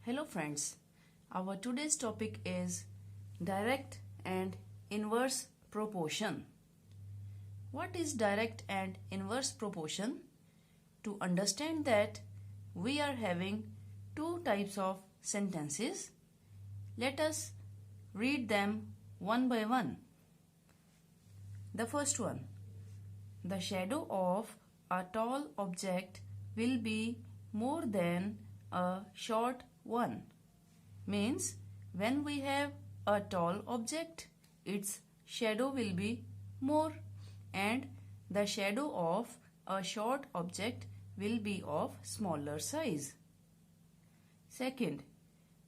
Hello friends, our today's topic is direct and inverse proportion. What is direct and inverse proportion? To understand that, we are having two types of sentences. Let us read them one by one. The first one, the shadow of a tall object will be more than a short one. Means when we have a tall object, its shadow will be more, and the shadow of a short object will be of smaller size. Second,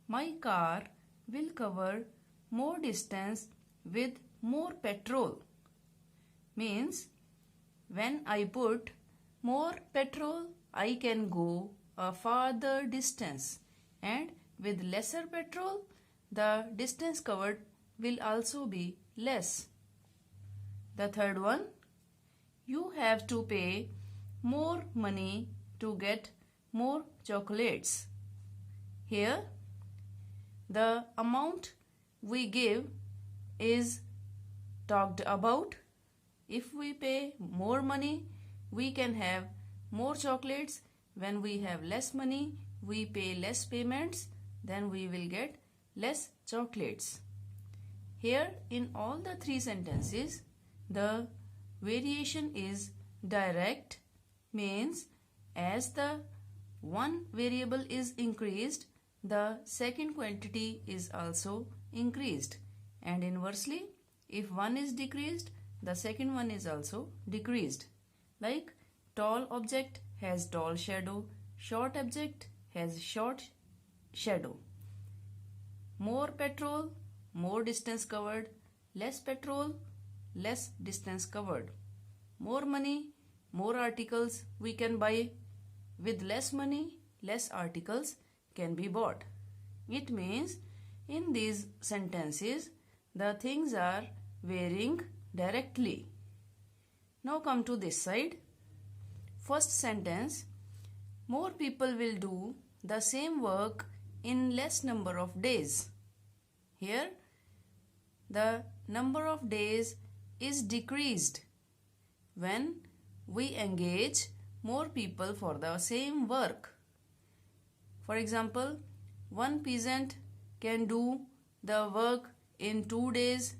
my car will cover more distance with more petrol. Means when I put more petrol, I can go a farther distance, and with lesser petrol, the distance covered will also be less. The third one, you have to pay more money to get more chocolates. Here, the amount we give is talked about. If we pay more money, we can have more chocolates. When we have less money, we pay less payments, then we will get less chocolates. Here in all the three sentences, the variation is direct, means as the one variable is increased, the second quantity is also increased, and inversely, if one is decreased, the second one is also decreased. Like tall object has tall shadow, short object has short shadow. More petrol, more distance covered. Less petrol, less distance covered. More money, more articles we can buy. With less money, less articles can be bought. It means in these sentences, the things are varying directly. Now come to this side. First sentence, more people will do the same work in less number of days. Here, the number of days is decreased when we engage more people for the same work. For example, one peasant can do the work in 2 days.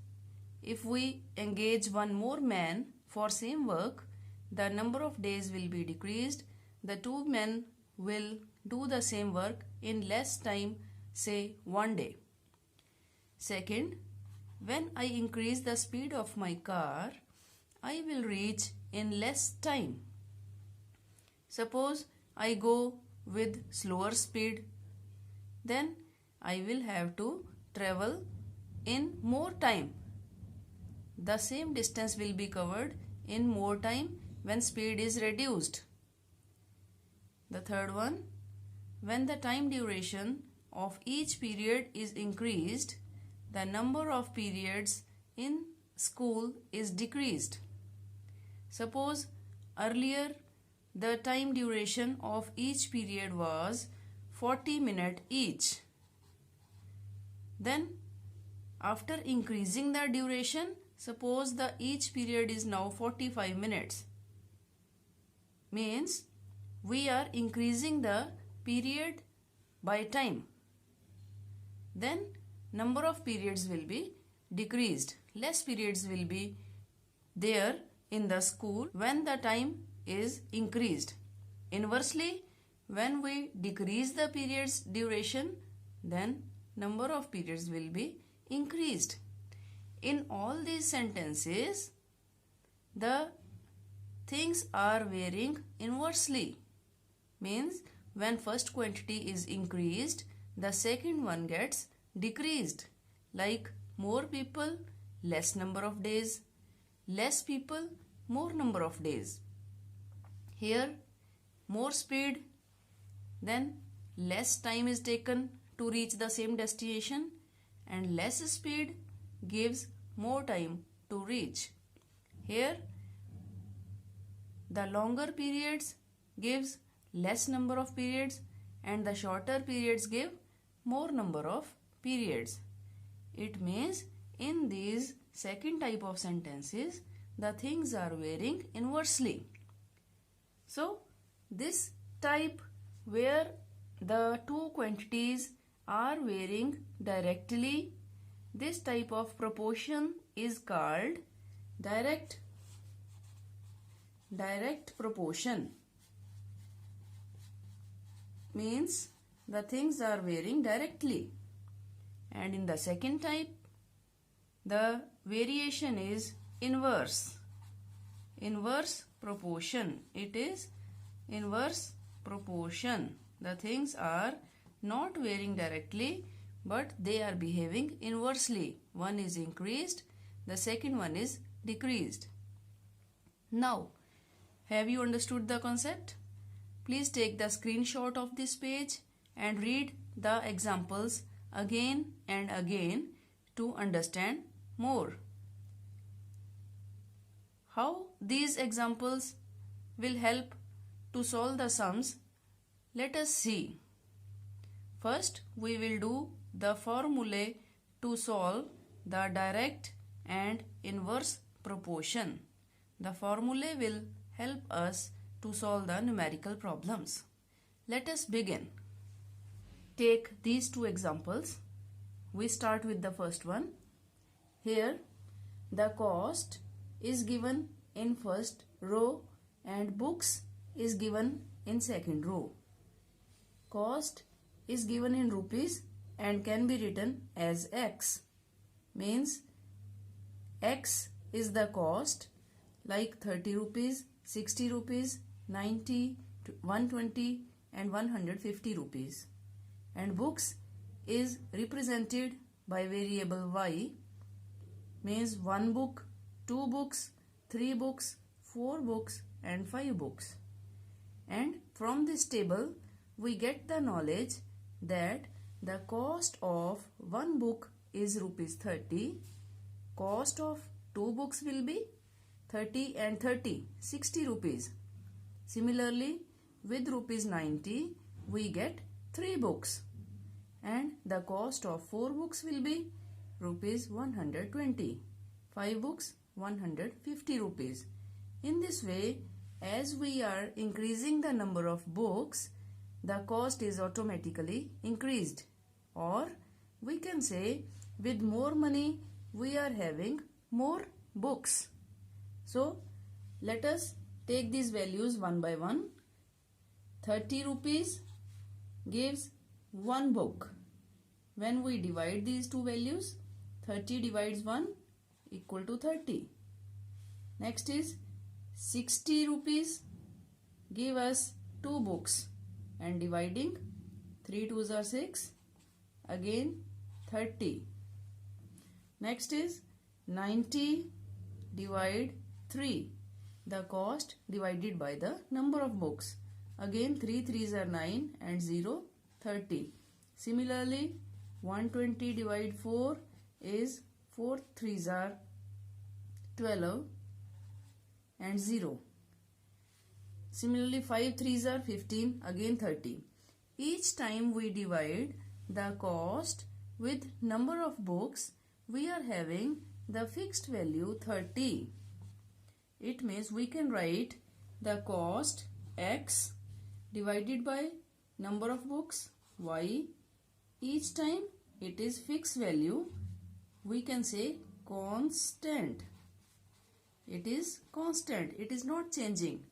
If we engage one more man for same work, the number of days will be decreased. The two men will do the same work in less time, say 1 day. Second, when I increase the speed of my car, I will reach in less time. Suppose I go with slower speed, then I will have to travel in more time. The same distance will be covered in more time when speed is reduced. The third one, when the time duration of each period is increased, the number of periods in school is decreased. Suppose earlier the time duration of each period was 40 minutes each. Then after increasing the duration, suppose the each period is now 45 minutes. Means we are increasing the period by time. Then number of periods will be decreased. Less periods will be there in the school when the time is increased. Inversely, when we decrease the period's duration, then number of periods will be increased. In all these sentences, the things are varying inversely. Means when first quantity is increased, the second one gets decreased. Like more people, less number of days. Less people, more number of days. Here, more speed, then less time is taken to reach the same destination, and less speed gives more time to reach. Here, the longer periods gives less number of periods, and the shorter periods give more number of periods. It means in these second type of sentences, the things are varying inversely. So, this type where the two quantities are varying directly, this type of proportion is called direct proportion. Means the things are varying directly. And in the second type, the variation is inverse proportion. It is inverse proportion. The things are not varying directly, but they are behaving inversely. One is increased, the second one is decreased. Now, have you understood the concept? Please take the screenshot of this page and read the examples again and again to understand more. How these examples will help to solve the sums? Let us see. First, we will do the formulae to solve the direct and inverse proportion. The formulae will help us to solve the numerical problems. Let us begin. Take these two examples. We start with the first one. Here, the cost is given in first row and books is given in second row. Cost is given in rupees and can be written as X. Means X is the cost, like 30 rupees, 60 rupees, 90, 120 and 150 rupees. And books is represented by variable Y. Means 1 book, 2 books, 3 books, 4 books and 5 books. And from this table we get the knowledge that the cost of 1 book is rupees 30. Cost of 2 books will be 30 and 30, 60 rupees. Similarly, with rupees 90, we get 3 books. And the cost of 4 books will be rupees 120. 5 books, 150 rupees. In this way, as we are increasing the number of books, the cost is automatically increased. Or we can say, with more money, we are having more books. So, let us take these values one by one. 30 rupees gives 1 book. When we divide these two values, 30 divides 1 equal to 30. Next is 60 rupees give us 2 books, and dividing 3 2s are 6, again 30. Next is 90 divide 3, the cost divided by the number of books. Again 3 3s are 9 and 0, 30. Similarly, 120 divide 4 is 4 3s are 12 and 0. Similarly, 5 3s are 15, again 30. Each time we divide the cost with number of books, we are having the fixed value 30. It means we can write the cost X divided by number of books Y. Each time it is fixed value. We can say constant. It is constant. It is not changing.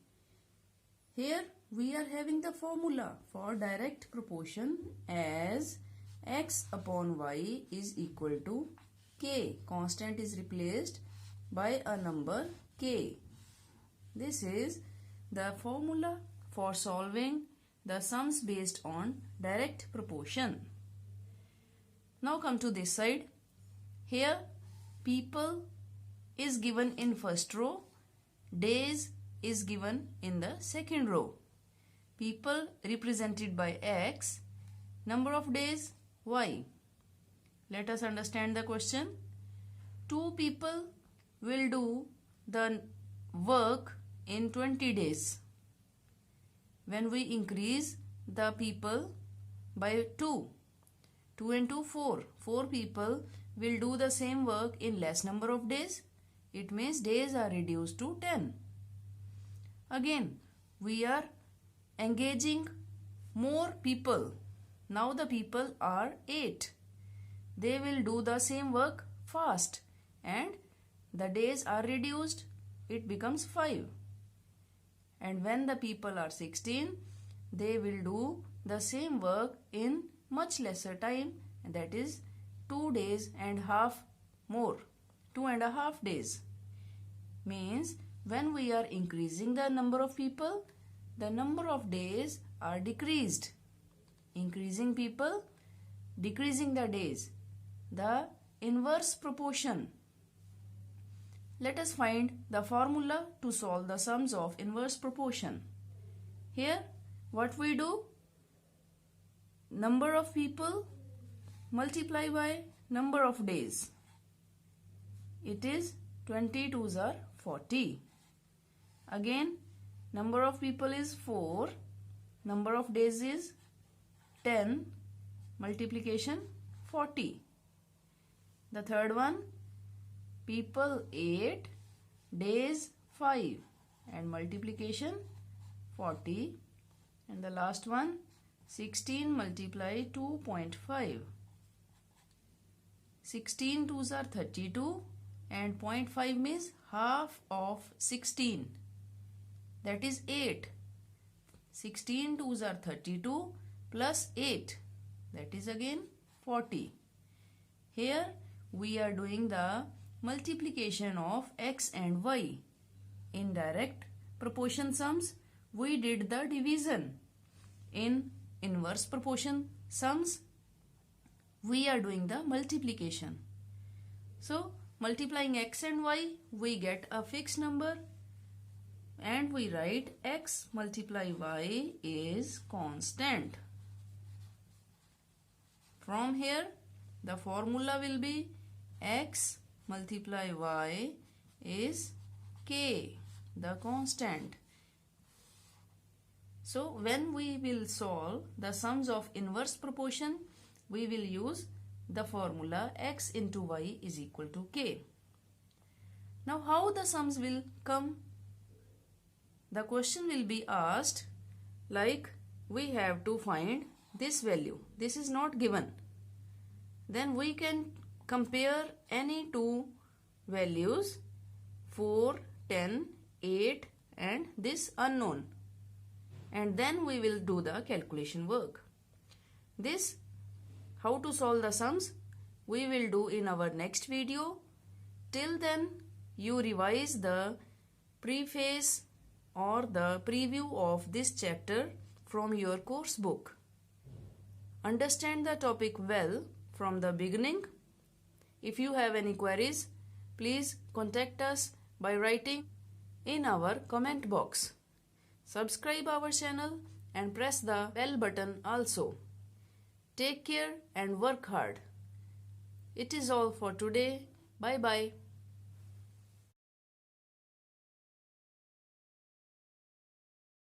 Here we are having the formula for direct proportion as X upon Y is equal to K. Constant is replaced by a number K. This is the formula for solving the sums based on direct proportion. Now come to this side. Here people is given in first row, days is given in the second row. People represented by X, number of days Y. Let us understand the question. 2 people will do the work in 20 days. When we increase the people by 2, 2 and 2, 4. 4 people will do the same work in less number of days. It means days are reduced to 10. Again, we are engaging more people. Now the people are 8. They will do the same work fast and the days are reduced. It becomes 5. And when the people are 16, they will do the same work in much lesser time, and that is 2 days and half more. 2.5 days. Means when we are increasing the number of people, the number of days are decreased. Increasing people, decreasing the days. The inverse proportion. Let us find the formula to solve the sums of inverse proportion. Here, what we do? Number of people multiply by number of days. It is 20 twos are 40. Again, number of people is 4. Number of days is 10. Multiplication 40. The third one, people 8, days 5 and multiplication 40. And the last one, 16 multiply 2.5. 16 twos are 32 and 0.5 means half of 16. That is 8. 16 twos are 32 plus 8. That is again 40. Here we are doing the multiplication of x and y. In direct proportion sums, we did the division. In inverse proportion sums, we are doing the multiplication. So, multiplying x and y, we get a fixed number and we write x multiply y is constant. From here, the formula will be x multiply y is k, the constant. So, when we will solve the sums of inverse proportion, we will use the formula x into y is equal to k. Now, how the sums will come? The question will be asked like we have to find this value. This is not given. Then we can compare any two values 4, 10, 8 and this unknown. And then we will do the calculation work. This, how to solve the sums, we will do in our next video. Till then, you revise the preface or the preview of this chapter from your course book. Understand the topic well from the beginning. If you have any queries, please contact us by writing in our comment box. Subscribe our channel and press the bell button also. Take care and work hard. It is all for today. Bye bye.